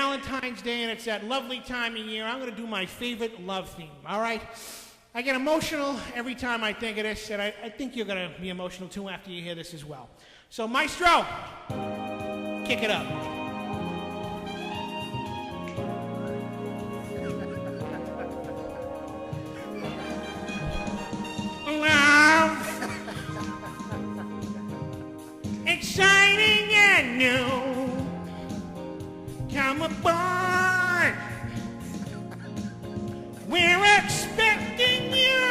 Valentine's Day, and it's that lovely time of year. I'm going to do my favorite love theme, all right? I get emotional every time I think of this, and I think you're going to be emotional too after you hear this as well. So, Maestro, kick it up. Love, exciting and new, come aboard, we're expecting you,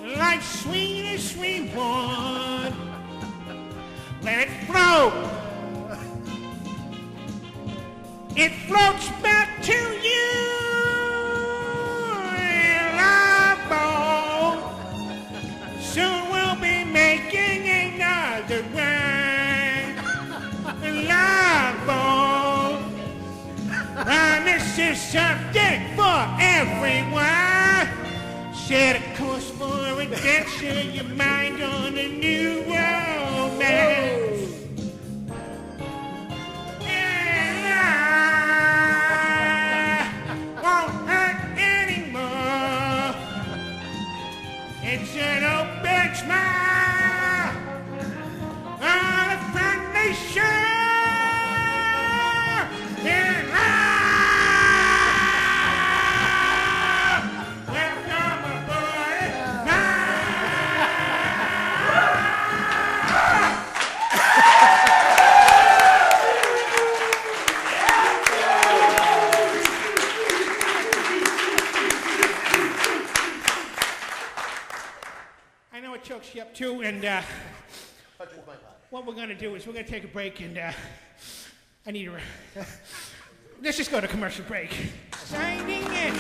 and like sweet as sweet wine, let it flow, it floats back to you, love boat. Soon we'll be making another one, love boat. This is something for everyone. Set a course for adventure, your mind on a new romance. It's an open smile on a friendly shore. In love, welcome aboard. I know it chokes you up too, and what we're going to do is we're going to take a break, and I need to... let's just go to commercial break. Signing in.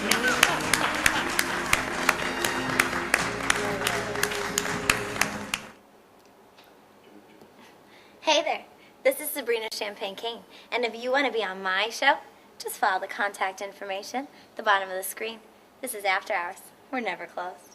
Hey there, this is Sabrina Champagne King, and if you want to be on my show, just follow the contact information at the bottom of the screen. This is After Hours. We're never closed.